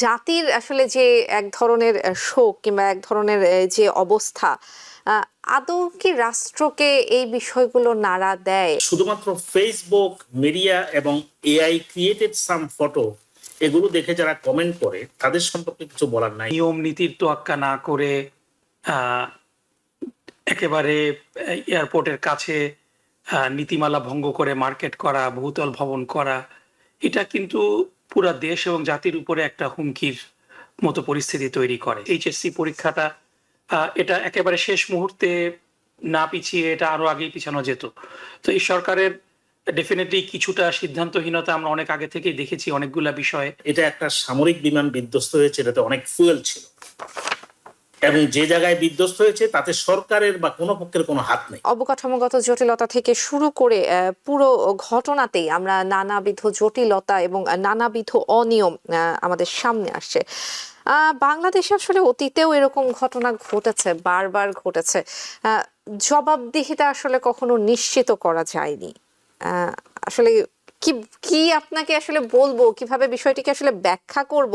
জাতির আসলে যে এক ধরনের শোক কিংবা এক ধরনের যে অবস্থা, আহ, আদৌ কি রাষ্ট্রকে এই বিষয়গুলো নাড়া দেয়? শুধুমাত্র ফেসবুক মিডিয়া এবং এআই ক্রিয়েটেড সাম ফটো এগুলো দেখে যারা কমেন্ট করে তাদের সম্পর্কে কিছু বলার নাই। নিয়ম নীতির তোয়াক্কা না করে একেবারে এয়ারপোর্টের কাছে নীতিমালা ভঙ্গ করে মার্কেট করা, বহুতল ভবন করা, এটা কিন্তু পুরা দেশ এবং জাতির উপরে একটা হুমকির মতো পরিস্থিতি তৈরি করে। এইচএসসি পরীক্ষাটা এটা একেবারে শেষ মুহূর্তে না পিছিয়ে এটা আরো আগেই পিছানো যেত। তো এই সরকারের ডেফিনেটলি কিছুটা সিদ্ধান্তহীনতা আমরা অনেক আগে থেকেই দেখেছি অনেকগুলা বিষয়ে। এটা একটা সামরিক বিমান বিধ্বস্ত হয়েছে, এটাতে অনেক ফুয়েল ছিল এবং যে জায়গায় বিধ্বস্ত হয়েছে তাতে সরকারের বা কোনো পক্ষের কোনো হাত নেই। অবকাঠামোগত জটিলতা থেকে শুরু করে পুরো ঘটনাতেই আমরা নানাবিধ জটিলতা এবং নানাবিধ অনিয়ম আমাদের সামনে আসছে। বাংলাদেশে আসলে অতীতেও এরকম ঘটনা ঘটেছে, বারবার ঘটেছে। জবাবদিহিতা আসলে কখনো নিশ্চিত করা যায়নি। আসলে কি কি আপনাকে আসলে বলবো, কিভাবে বিষয়টিকে আসলে ব্যাখ্যা করব?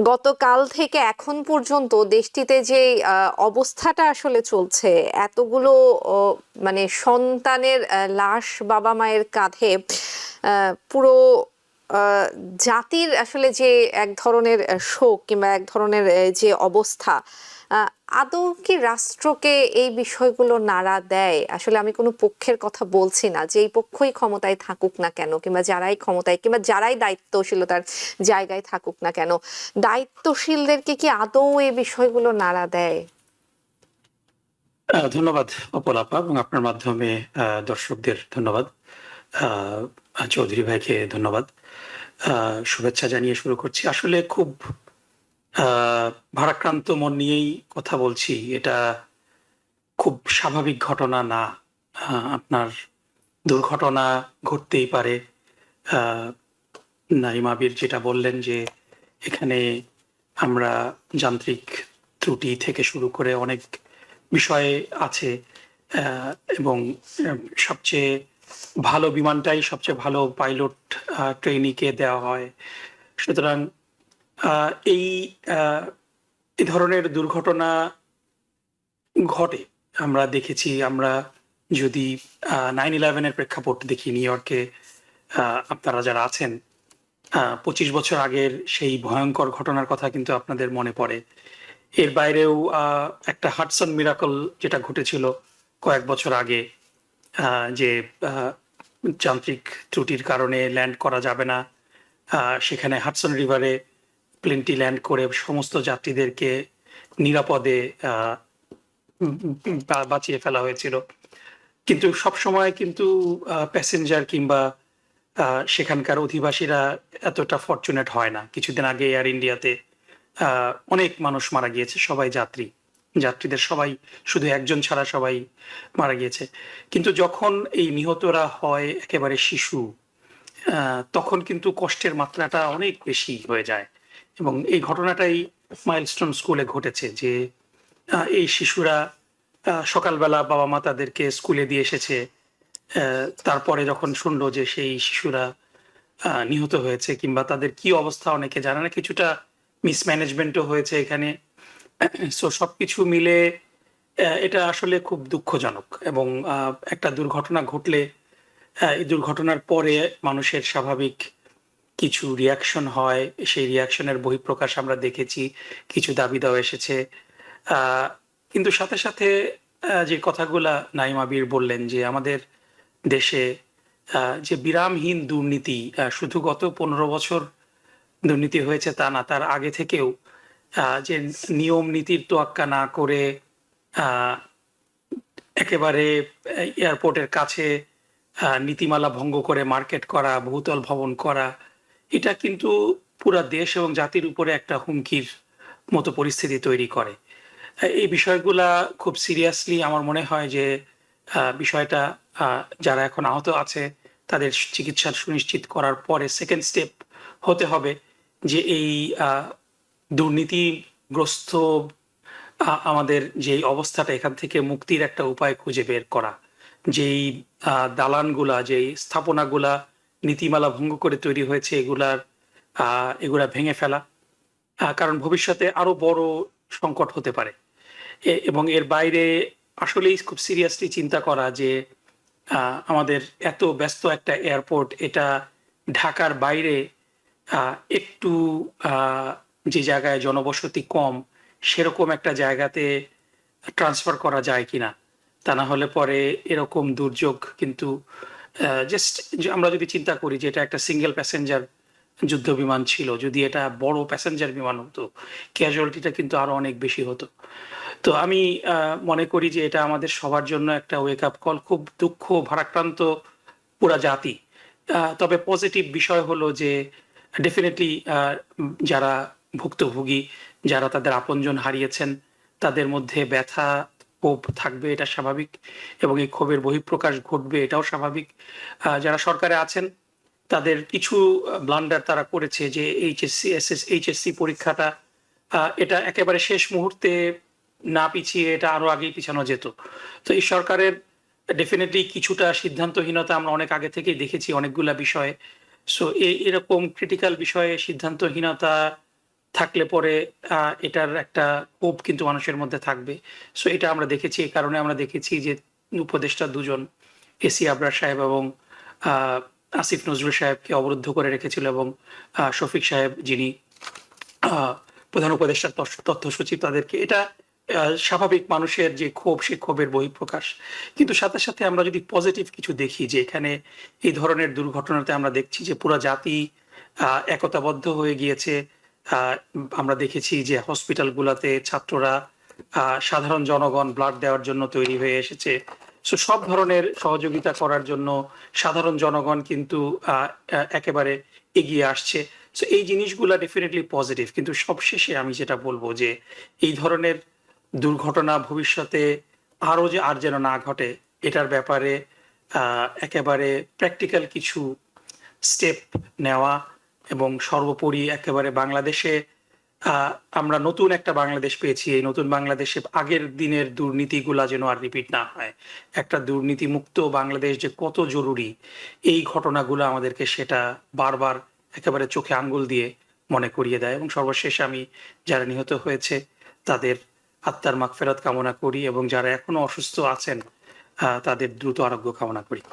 গতকাল থেকে এখন পর্যন্ত দেশটিতে যে অবস্থাটা আসলে চলছে, এতগুলো মানে সন্তানের লাশ বাবা মায়ের কাঁধে, পুরো জাতির আসলে যে এক ধরনের শোক কিংবা এক ধরনের যে অবস্থা, আদৌ কি রাষ্ট্রকে এই বিষয়গুলো নাড়া দেয়? আসলে আমি কোনো পক্ষের কথা বলছি না, যে এই পক্ষই ক্ষমতায় থাকুক না কেন, কিংবা যারাই ক্ষমতায় কিংবা যারাই দায়িত্বশীলতার জায়গায় থাকুক না কেন, দায়িত্বশীলদেরকে কি আদৌ এই বিষয়গুলো নাড়া দেয়? ধন্যবাদ অপলাপা, এবং আপনার মাধ্যমে দর্শকদের ধন্যবাদ, চৌধুরী ভাইকে ধন্যবাদ, শুভেচ্ছা জানিয়ে শুরু করছি। আসলে খুব ভারাক্রান্ত মন নিয়েই কথা বলছি। এটা খুব স্বাভাবিক ঘটনা না। আপনার দুর্ঘটনা ঘটতেই পারে। নাইম আবির যেটা বললেন যে এখানে আমরা যান্ত্রিক ত্রুটি থেকে শুরু করে অনেক বিষয় আছে, এবং সবচেয়ে ভালো বিমানটাই সবচেয়ে ভালো পাইলট ট্রেনিকে দেওয়া হয়। সুতরাং এই ধরনের দুর্ঘটনা ঘটে, আমরা দেখেছি। আমরা যদি 9/11-এর প্রেক্ষাপট দেখি, নিউ ইয়র্কে আপনারা যারা আছেন, 25 বছর আগের সেই ভয়ঙ্কর ঘটনার কথা কিন্তু আপনাদের মনে পড়ে। এর বাইরেও একটা হাডসন মিরাকল যেটা ঘটেছিল কয়েক বছর আগে, যে যান্ত্রিক ত্রুটির কারণে ল্যান্ড করা যাবে না, সেখানে হাডসন রিভারে প্লেনটি ল্যান্ড করে সমস্ত যাত্রীদেরকে নিরাপদে বাঁচিয়ে ফেলা হয়েছিল। কিন্তু সবসময় কিন্তু প্যাসেঞ্জার কিংবা সেখানকার অধিবাসীরা এতটা ফরচুনেট হয় না। কিছুদিন আগে এয়ার ইন্ডিয়াতে অনেক মানুষ মারা গিয়েছে, সবাই যাত্রীদের সবাই, শুধু একজন ছাড়া সবাই মারা গিয়েছে। কিন্তু যখন এই নিহতরা হয় একেবারে শিশু, তখন কিন্তু কষ্টের মাত্রাটা অনেক বেশি হয়ে যায়। এবং এই ঘটনাটাই মাইলস্টোন স্কুলে ঘটেছে, যে এই শিশুরা সকালবেলা বাবা মা তাদেরকে স্কুলে দিয়ে এসেছে, তারপরে যখন শুনলো যে সেই শিশুরা নিহত হয়েছে কিংবা তাদের কি অবস্থা অনেকে জানে না, কিছুটা মিসম্যানেজমেন্টও হয়েছে এখানে। সো সবকিছু মিলে এটা আসলে খুব দুঃখজনক। এবং একটা দুর্ঘটনা ঘটলে এই দুর্ঘটনার পরে মানুষের স্বাভাবিক কিছু রিয়াকশন হয়, সেই রিয়াকশনের বহিঃপ্রকাশ আমরা দেখেছি, কিছু দাবি দেওয়া এসেছে। কিন্তু সাথে সাথে যে কথাগুলা নাইম আবির বললেন, যে আমাদের দেশে যে বিরামহীন দুর্নীতি, শুধু গত 15 বছর দুর্নীতি হয়েছে তা না, তার আগে থেকেও যে নিয়ম নীতির তোয়াক্কা না করে একেবারে এয়ারপোর্টের কাছে নীতিমালা ভঙ্গ করে মার্কেট করা, বহুতল ভবন করা, এটা কিন্তু পুরা দেশ এবং জাতির উপরে একটা হুমকির মতো পরিস্থিতি তৈরি করে। এই বিষয়গুলা খুব সিরিয়াসলি আমার মনে হয় যে বিষয়টা যারা এখন আহত আছে তাদের চিকিৎসা সুনিশ্চিত করার পরে সেকেন্ড স্টেপ হতে হবে যে এই দুর্নীতিগ্রস্ত আমাদের যে অবস্থাটা, এখান থেকে মুক্তির একটা উপায় খুঁজে বের করা। যেই দালানগুলা, যেই স্থাপনাগুলা নীতিমালা ভঙ্গ করে তৈরি হয়েছে, এগুলা ভেঙে ফেলা কারণ ভবিষ্যতে আরো বড় সংকট হতে পারে। এবং এর বাইরে আসলেই খুব সিরিয়াসলি চিন্তা করা যে আমাদের এত ব্যস্ত একটা এয়ারপোর্ট, এটা ঢাকার বাইরে একটু যে জায়গায় জনবসতি কম সেরকম একটা জায়গাতে ট্রান্সফার করা যায় কিনা। তা না হলে পরে এরকম দুর্যোগ কিন্তু জাস্ট আমরা যদি চিন্তা করি যে এটা একটা সিঙ্গেল প্যাসেঞ্জার যুদ্ধ বিমান ছিল, যদি এটা বড় প্যাসেঞ্জার বিমান হতো ক্যাজুয়ালিটিটা কিন্তু আরো অনেক বেশি হতো। তো আমি মনে করি যে এটা আমাদের সবার জন্য একটা ওয়েক আপ কল। খুব দুঃখ ভারাক্রান্ত পুরা জাতি। তবে পজিটিভ বিষয় হলো যে ডেফিনেটলি যারা ভুক্তভোগী, যারা তাদের আপনজন হারিয়েছেন, তাদের মধ্যে ব্যথা ক্ষোভ থাকবে, এটা স্বাভাবিক, এবং এই ক্ষোভের বহিঃপ্রকাশ ঘটবে, এটাও স্বাভাবিক। যারা সরকারে আছেন তাদের কিছু ব্লান্ডার তারা করেছে, যে এইচএসসি পরীক্ষাটা এটা একেবারে শেষ মুহূর্তে না পিছিয়ে এটা আরো আগেই পিছানো যেত। তো এই সরকারের ডেফিনেটলি কিছুটা সিদ্ধান্তহীনতা আমরা অনেক আগে থেকেই দেখেছি অনেকগুলা বিষয়ে। সো এরকম ক্রিটিক্যাল বিষয়ে সিদ্ধান্তহীনতা থাকলে পরে এটার একটা ক্ষোভ কিন্তু মানুষের মধ্যে থাকবে। সো এটা আমরা দেখেছি, এই কারণে আমরা দেখেছি যে উপদেষ্টা দুজন এসি আবরার সাহেব এবং আসিফ নজরুল সাহেবকে অবরুদ্ধ করে রেখেছিল, এবং শফিক সাহেব যিনি প্রধান উপদেষ্টার তথ্য সচিব, তাদেরকে, এটা স্বাভাবিক মানুষের যে ক্ষোভ, সে ক্ষোভের বহিঃপ্রকাশ। কিন্তু সাথে সাথে আমরা যদি পজিটিভ কিছু দেখি, যে এখানে এই ধরনের দুর্ঘটনাতে আমরা দেখছি যে পুরো জাতি একতাবদ্ধ হয়ে গিয়েছে। আমরা দেখেছি যে হসপিটালগুলোতে ছাত্ররা, সাধারণ জনগণ ব্লাড দেওয়ার জন্য তৈরি হয়ে এসেছে। সো সব ধরনের সহযোগিতা করার জন্য সাধারণ জনগণ কিন্তু একেবারে এগিয়ে আসছে। সো এই জিনিসগুলা ডেফিনেটলি পজিটিভ। কিন্তু সবশেষে আমি যেটা বলবো যে এই ধরনের দুর্ঘটনা ভবিষ্যতে আর যেন না ঘটে, এটার ব্যাপারে একেবারে প্র্যাকটিক্যাল কিছু স্টেপ নেওয়া, এবং সর্বোপরি একেবারে বাংলাদেশে আমরা নতুন একটা বাংলাদেশ পেয়েছি। এই নতুন বাংলাদেশে আগের দিনের দুর্নীতিগুলা যেন আর রিপিট না হয়। একটা দুর্নীতিমুক্ত বাংলাদেশ যে কত জরুরি, এই ঘটনাগুলো আমাদেরকে সেটা বারবার একেবারে চোখে আঙ্গুল দিয়ে মনে করিয়ে দেয়। এবং সর্বশেষ আমি যারা নিহত হয়েছে তাদের আত্মার মাগফিরাত কামনা করি, এবং যারা এখনো অসুস্থ আছেন তাদের দ্রুত আরোগ্য কামনা করি।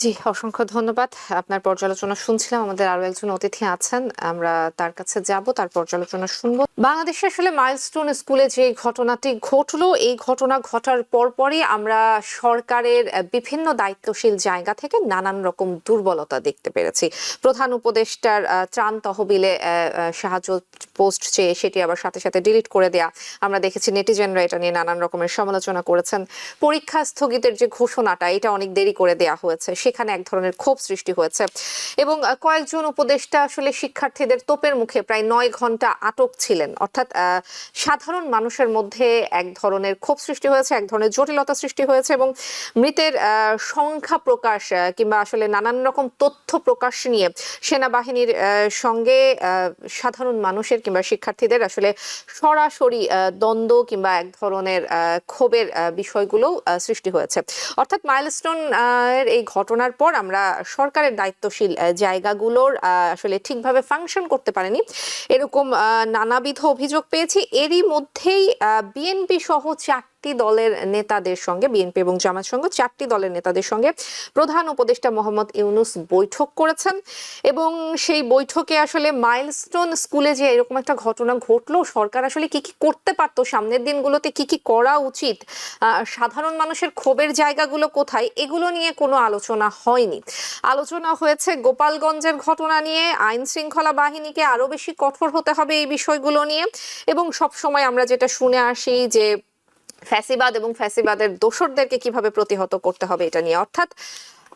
জি, অসংখ্য ধন্যবাদ। আপনার পর্যালোচনা শুনছিলাম। আমাদের আরো একজন অতিথি আছেন, আমরা তার কাছে যাব, তার পর্যালোচনা শুনবো। বাংলাদেশে আসলে মাইলস্টোন স্কুলে যে ঘটনাটি ঘটলো, এই ঘটনা ঘটার পরপরই আমরা সরকারের বিভিন্ন দায়িত্বশীল জায়গা থেকে নানান রকম দুর্বলতা দেখতে পেরেছি। প্রধান উপদেষ্টার ত্রাণ তহবিলে সাহায্য পোস্ট চেয়ে সেটি আবার সাথে সাথে ডিলিট করে দেয়া আমরা দেখেছি। নেটিজেনরা এটা নিয়ে নানান রকমের সমালোচনা করেছেন। পরীক্ষা স্থগিতের যে ঘোষণাটা, এটা অনেক দেরি করে দেয়া হয়েছে, সেখানে এক ধরনের ক্ষোভ সৃষ্টি হয়েছে। এবং কয়েকজন উপদেষ্টা আসলে শিক্ষার্থীদের তোপের মুখে প্রায় 9 ঘন্টা আটক ছিলেন। অর্থাৎ সাধারণ মানুষের মধ্যে এক ধরনের ক্ষোভ সৃষ্টি হয়েছে, এক ধরনের জটিলতা সৃষ্টি হয়েছে, এবং মৃতের সংখ্যা প্রকাশ কিংবা আসলে নানান রকম তথ্য প্রকাশ নিয়ে সেনাবাহিনীর সঙ্গে সাধারণ মানুষের কিংবা শিক্ষার্থীদের আসলে সরাসরি দ্বন্দ্ব কিংবা এক ধরনের ক্ষোভের বিষয়গুলো সৃষ্টি হয়েছে। অর্থাৎ মাইলস্টোন এর এই ঘটনার পর আমরা সরকারের দায়িত্বশীল জায়গাগুলোর আসলে ঠিকভাবে ফাংশন করতে পারেনি, এরকম নানাবিধ অভিযোগ পেয়েছি। এরই মধ্যেই বিএনপি সহ 4টি দলের নেতাদের সঙ্গে, বিএনপি এবং জামাত সঙ্গে 4টি দলের নেতাদের সঙ্গে প্রধান উপদেষ্টা মোহাম্মদ ইউনূস বৈঠক করেছেন। এবং সেই বৈঠকে আসলে মাইলস্টোন স্কুলে যে এরকম একটা ঘটনা ঘটলো, সরকার আসলে কি কি করতে পারতো, সামনের দিনগুলোতে কি কি করা উচিত, সাধারণ মানুষের ক্ষোভের জায়গাগুলো কোথায়, এগুলো নিয়ে কোনো আলোচনা হয়নি। আলোচনা হয়েছে গোপালগঞ্জের ঘটনা নিয়ে, আইন শৃঙ্খলা বাহিনীকে আরো বেশি কঠোর হতে হবে এই বিষয়গুলো নিয়ে, এবং সব সময় আমরা যেটা শুনে আসি যে ফ্যাসিবাদ এবং ফ্যাসিবাদের দোসরদেরকে কিভাবে প্রতিহত করতে হবে এটা নিয়ে। অর্থাৎ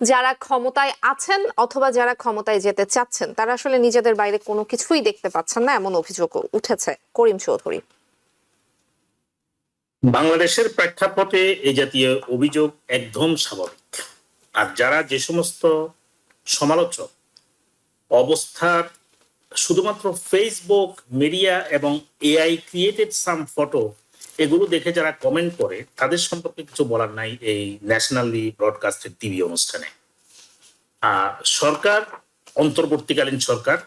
যারা ক্ষমতায় আছেন অথবা যারা ক্ষমতায় যেতে চাচ্ছেন, তারা আসলে নিজেদের বাইরে কোনো কিছুই দেখতে পাচ্ছেন না, এমন অভিযোগ উঠেছে। করিম চৌধুরী। বাংলাদেশের প্রেক্ষাপটে এই জাতীয় অভিযোগ একদম স্বাভাবিক। আর যারা যে সমস্ত সমালোচক অবস্থার শুধুমাত্র ফেসবুক, মিডিয়া এবং এআই ক্রিয়েটেড সাম ফটো, এগুলো দেখে যারা কমেন্ট করে, তাদের সম্পর্কে কিছু বলার নাই এই ন্যাশনালি ব্রডকাস্টেড টিভি অনুষ্ঠানে। সরকার, অন্তর্বর্তীকালীন সরকার,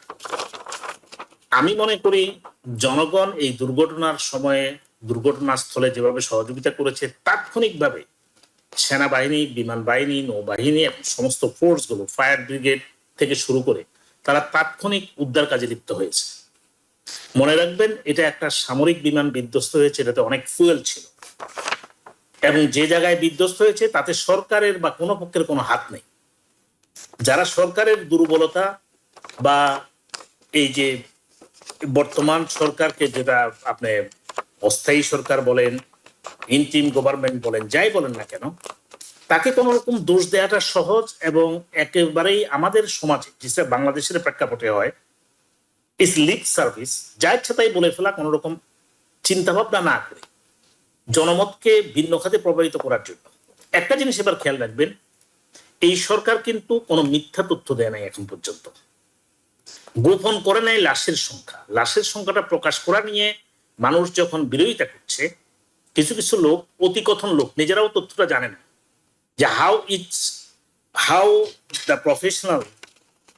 আমি মনে করি জনগণ এই দুর্ঘটনার সময়ে দুর্ঘটনাস্থলে যেভাবে সহযোগিতা করেছে, তাৎক্ষণিকভাবে সেনাবাহিনী, বিমান বাহিনী, নৌবাহিনী এবং সমস্ত ফোর্সগুলো, ফায়ার ব্রিগেড থেকে শুরু করে তারা তাৎক্ষণিক উদ্ধার কাজে লিপ্ত হয়েছে। মনে রাখবেন, এটা একটা সামরিক বিমান বিধ্বস্ত হয়েছে, এটাতে অনেক ফুয়েল ছিল, এবং যে জায়গায় বিধ্বস্ত হয়েছে তাতে সরকারের বা কোনো পক্ষের কোনো হাত নেই। যারা সরকারের দুর্বলতা বা এই যে বর্তমান সরকারকে, যেটা আপনি অস্থায়ী সরকার বলেন, ইন্টিম গভর্নমেন্ট বলেন, যাই বলেন না কেন, তাকে কোনো রকম দোষ দেওয়াটা সহজ এবং একেবারেই আমাদের সমাজে, যেটা বাংলাদেশের প্রেক্ষাপটে হয়, ইস লিপ সার্ভিস, যা ইচ্ছা তাই বলে ফেলা, কোনো রকম চিন্তা ভাবনা না করে জনমতকে ভিন্ন খাতে প্রভাবিত করার জন্য। একটা জিনিস এবার খেয়াল রাখবেন, এই সরকার কিন্তু কোনো মিথ্যা তথ্য দেয় নাই এখন পর্যন্ত, গোপন করে নাই লাশের সংখ্যাটা প্রকাশ করা নিয়ে মানুষ যখন বিরোধিতা করছে, কিছু কিছু লোক, অতিকথন লোক, নিজেরাও তথ্যটা জানে না যে how the professional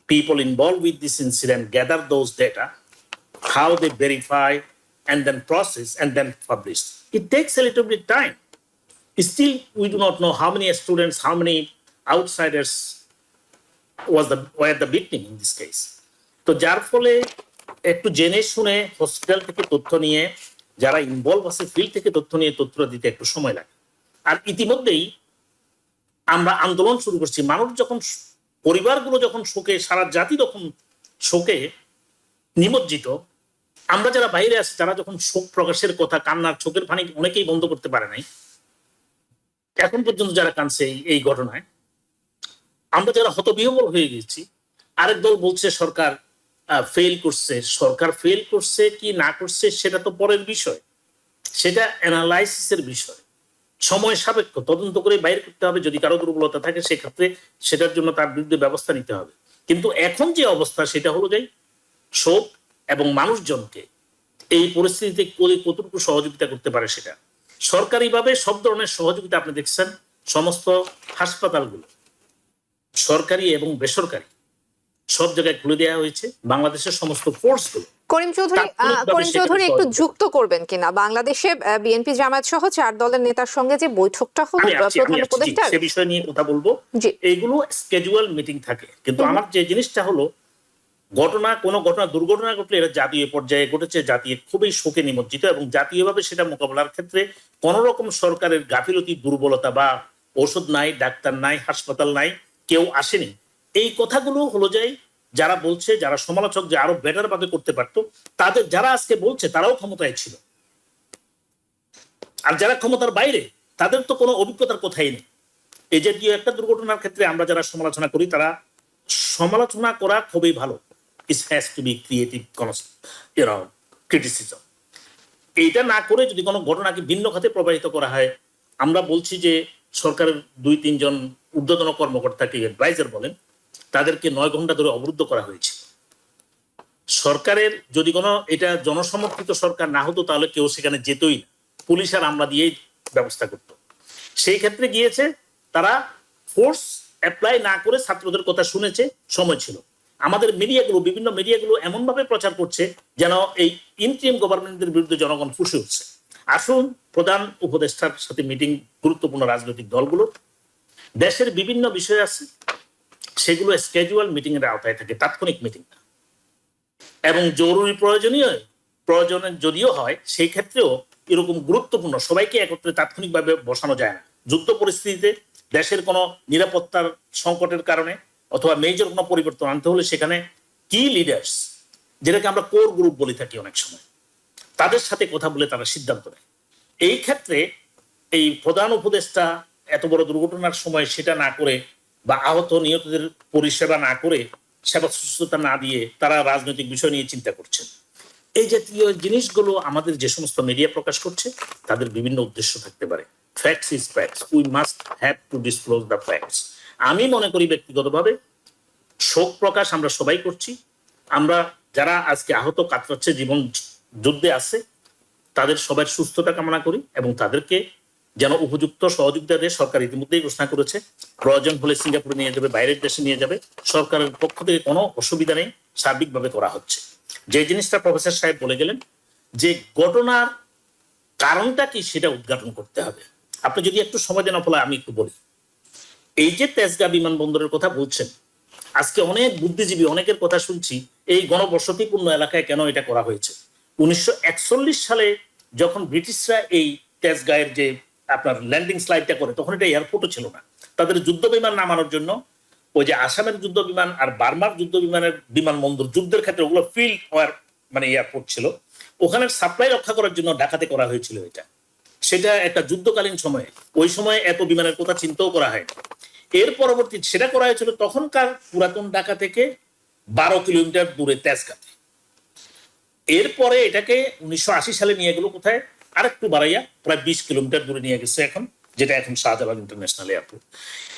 people involved with this incident gather those data, how they verify and then process and then publish. It takes a little bit time. Still, we do not know how many students, how many outsiders were the victim in this case. তো যার ফলে একটু জেনে শুনে hospital থেকে তথ্য নিয়ে, যারা ইনভলভ আছে ফিল্ড থেকে তথ্য নিয়ে তথ্য দিতে একটু সময় লাগে। আর ইতিমধ্যেই আমরা আন্দোলন শুরু করছি। মানুষ যখন, পরিবারগুলো যখন শোকে, সারা জাতি যখন শোকে নিমজ্জিত, আমরা যারা বাইরে আছি তারা যখন শোক প্রকাশের কথা, কান্নার চোখের পানি অনেকেই বন্ধ করতে পারে নাই এখন পর্যন্ত, যারা কাঁদছে এই ঘটনায়, আমরা যারা হতবিহ্বল হয়ে গেছি। আরেক দল বলছে সরকার ফেল করছে। সরকার ফেল করছে কি না করছে সেটা তো পরের বিষয়, সেটা অ্যানালাইসিসের বিষয়, সময় সাপেক্ষ, তদন্ত করে বাইরে করতে হবে। যদি কারো দুর্বলতা থাকে সেক্ষেত্রে সেটার জন্য তার বিরুদ্ধে ব্যবস্থা নিতে হবে। কিন্তু এখন যে অবস্থা সেটা হলো যে শোক এবং মানুষজনকে এই পরিস্থিতিতে কতটুকু সহযোগিতা করতে পারে সেটা। সরকারিভাবে সব ধরনের সহযোগিতা আপনি দেখছেন, সমস্ত হাসপাতালগুলো সরকারি এবং বেসরকারি সব জায়গায় খুলে দেওয়া হয়েছে। বাংলাদেশের সমস্ত ফোর্সগুলো। করিম চৌধুরী একটু যুক্ত করবেন কিনা, বাংলাদেশে বিএনপি জামায়াত সহ 4 দলের নেতার সঙ্গে যে বৈঠকটা হলো প্রধান উপদেষ্টা, সে বিষয় নিয়ে কথা বলবো। এইগুলো স্কেজুয়াল মিটিং থাকে, কিন্তু আমার যে জিনিসটা হলো, দুর্ঘটনা ঘটলে এটা জাতীয় পর্যায়ে ঘটেছে, জাতীয় খুবই শোকে নিমজ্জিত, এবং জাতীয়ভাবে সেটা মোকাবেলার ক্ষেত্রে কোন রকম সরকারের গাফিলতি, দুর্বলতা বা ওষুধ নাই, ডাক্তার নাই, হাসপাতাল নাই, কেউ আসেনি, এই কথাগুলো হলো যায় যারা বলছে, যারা সমালোচক যে আরো বেটার ভাবে করতে পারতো, তাদের যারা আজকে বলছে তারাও ক্ষমতায় ছিল, আর যারা ক্ষমতার বাইরে তাদের তো কোনো অভিজ্ঞতার কথাই নেই। এই জাতীয় একটা দুর্ঘটনার ক্ষেত্রে আমরা যারা সমালোচনা করি, তারা সমালোচনা করা খুবই ভালো, it has to be creative criticism. এইটা না করে যদি কোনো ঘটনাকে ভিন্ন খাতে প্রবাহিত করা হয়, আমরা বলছি যে সরকারের 2-3 জন ঊর্ধ্বতন কর্মকর্তাকে, অ্যাডভাইজার বলেন, তাদেরকে 9 ঘন্টা ধরে অবরুদ্ধ করা হয়েছে। সরকারের যদি কোনো এটা জনসমর্থিত সরকার না হতো তাহলে কেউ সেখানে যেতই না, পুলিশ আর আমরা দিয়েই ব্যবস্থা করত। সেই ক্ষেত্রে গিয়েছে, তারা ফোর্স অ্যাপ্লাই না করে ছাত্রদের কথা শুনেছে, সময় ছিল। আমাদের মিডিয়াগুলো, বিভিন্ন মিডিয়াগুলো এমন ভাবে প্রচার করছে যেন এই ইন্টারিম গভর্নমেন্টের বিরুদ্ধে জনগণ ফুঁসে উঠছে। আসুন, প্রধান উপদেষ্টার সাথে মিটিং, গুরুত্বপূর্ণ রাজনৈতিক দলগুলো, দেশের বিভিন্ন বিষয় আছে, সেগুলো স্কেজুয়াল মিটিং এর আওতায় থাকে, তাৎক্ষণিক মিটিং না। এবং জরুরি প্রয়োজনে যদিও হয়, সেই ক্ষেত্রেও এরকম গুরুত্বপূর্ণ সবাইকে একত্রে তাৎক্ষণিকভাবে বসানো যায় না। যুদ্ধ পরিস্থিতিতে দেশের কোনো নিরাপত্তার সংকটের কারণে অথবা মেজর কোনো পরিবর্তন আনতে হলে সেখানে কি লিডার্স, যেটাকে আমরা কোর গ্রুপ বলে থাকি অনেক সময়, তাদের সাথে কথা বলে তারা সিদ্ধান্ত নেয়। এই ক্ষেত্রে এই প্রধান উপদেষ্টা এত বড় দুর্ঘটনার সময় সেটা না করে, বা আহত নিহতদের পরিষেবা না করে, সেবা সুস্থতা না দিয়ে তারা রাজনৈতিক বিষয় নিয়ে চিন্তা করছেন। এই জাতীয় জিনিসগুলো আমাদের যে সমস্ত মিডিয়া প্রকাশ করছে, তাদের বিভিন্ন উদ্দেশ্য থাকতে পারে। Facts is facts, we must have to disclose the facts. আমি মনে করি ব্যক্তিগতভাবে শোক প্রকাশ আমরা সবাই করছি। আমরা যারা আজকে আহত, কাতরাচ্ছে, জীবন যুদ্ধে আছে, তাদের সবার সুস্থতা কামনা করি, এবং তাদেরকে যেন উপযুক্ত সহযোগিতা দিয়ে, সরকার ইতিমধ্যেই ঘোষণা করেছে, প্রয়োজন হলে সিঙ্গাপুরে নিয়ে যাবে, বাইরের দেশে নিয়ে যাবে, সরকারের পক্ষ থেকে কোনো অসুবিধা নেই, সার্বিকভাবে করা হচ্ছে। যে জিনিসটা প্রফেসর সাহেব বলে গেলেন, যে ঘটনার কারণটা কি সেটা উদ্ঘাটন করতে হবে। আপনি যদি একটু সময় দেন ফলে আমি একটু বলি। এই যে তেজগাঁ বিমানবন্দরের কথা বলছেন, আজকে অনেক বুদ্ধিজীবী অনেকের কথা শুনছি এই গণবসতিপূর্ণ এলাকায় কেন এটা করা হয়েছে। 1941 সালে যখন ব্রিটিশরা এই তেজগাঁয়ের যে আপনার ল্যান্ডিং স্লাইডটা করে, তখন এটা এয়ারপোর্টও ছিল না। তাদের যুদ্ধ বিমান নামানোর জন্য ওই যে আসামের যুদ্ধ বিমান আর বার্মার যুদ্ধ বিমানের বিমানবন্দর যুদ্ধের ক্ষেত্রে ওগুলো ফিল্ড ওয়ার মানে এয়ারপোর্ট ছিল, ওখানে সাপ্লাই রক্ষা করার জন্য ঢাকাতে করা হয়েছিল এটা। সেটা একটা যুদ্ধকালীন সময়ে, ওই সময়ে এত বিমানের কথা চিন্তাও করা হয়নি। এর পরবর্তী সেটা করা হয়েছিল তখনকার পুরাতন ঢাকা থেকে 12 কিলোমিটার দূরে তেজগাঁতে। এরপরে এটাকে 1980 সালে নিয়ে গেল কোথায়, আরেকটু বাড়াইয়া প্রায় 20 কিলোমিটার দূরে নিয়ে গেছে এখন, যেটা এখন শাহজালাল ইন্টারন্যাশনাল এয়ারপোর্ট।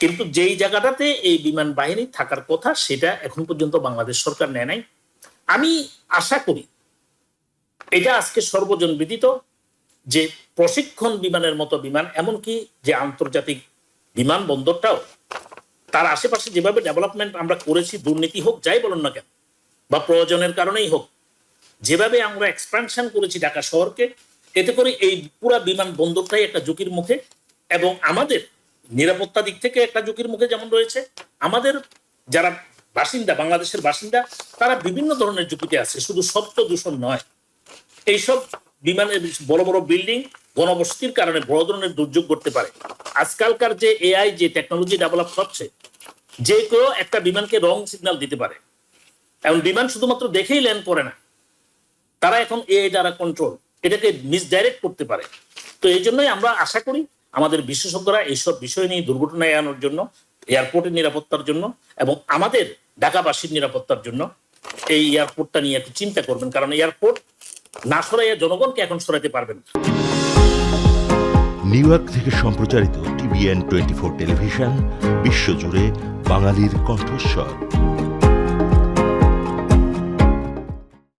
কিন্তু যেই জায়গাটাতে এই বিমান বাহিনী থাকার কথা সেটা এখন পর্যন্ত বাংলাদেশ সরকার নেয় নাই। আমি আশা করি এটা আজকে সর্বজন বিদিত যে প্রশিক্ষণ বিমানের মতো বিমান, এমনকি যে আন্তর্জাতিক বিমানবন্দরটাও তার আশেপাশে যেভাবে ডেভেলপমেন্ট আমরা করেছি, দুর্নীতি হোক যাই বলুন না কেন বা প্রয়োজনের কারণেই হোক, যেভাবে আমরা এক্সপ্যানশন করেছি ঢাকা শহরকে, এতে করে এই পুরা বিমানবন্দরটাই একটা ঝুঁকির মুখে এবং আমাদের নিরাপত্তা দিক থেকে একটা ঝুঁকির মুখে যেমন রয়েছে, আমাদের যারা বাসিন্দা, বাংলাদেশের বাসিন্দা, তারা বিভিন্ন ধরনের ঝুঁকিতে আছে, শুধু শব্দ দূষণ নয়। এইসব বিমানের বড় বড় বিল্ডিং গণবসতির কারণে বড় ধরনের দুর্যোগ করতে পারে। আজকালকার যে এআই যে টেকনোলজি ডেভেলপ হচ্ছে, যে কেউ একটা বিমানকে রং সিগন্যাল দিতে পারে। এখন বিমান শুধুমাত্র দেখেই ল্যান্ড করে না, তারা এখন এআই দ্বারা কন্ট্রোল, এটাকে মিসডাইরেক্ট করতে পারে। তো এই জন্যই আমরা আশা করি আমাদের বিশেষজ্ঞরা এইসব বিষয় নিয়ে দুর্ঘটনা এড়ানোর জন্য, এয়ারপোর্টের নিরাপত্তার জন্য এবং আমাদের ঢাকাবাসীর নিরাপত্তার জন্য এই এয়ারপোর্টটা নিয়ে একটু চিন্তা করবেন, কারণ এয়ারপোর্ট না সরাইয়া জনগণকে এখন সরাইতে পারবেন। নিউ ইয়র্ক থেকে সম্প্রচারিত TVN 24 টেলিভিশন বিশ্বজুড়ে বাঙালির কণ্ঠস্বর।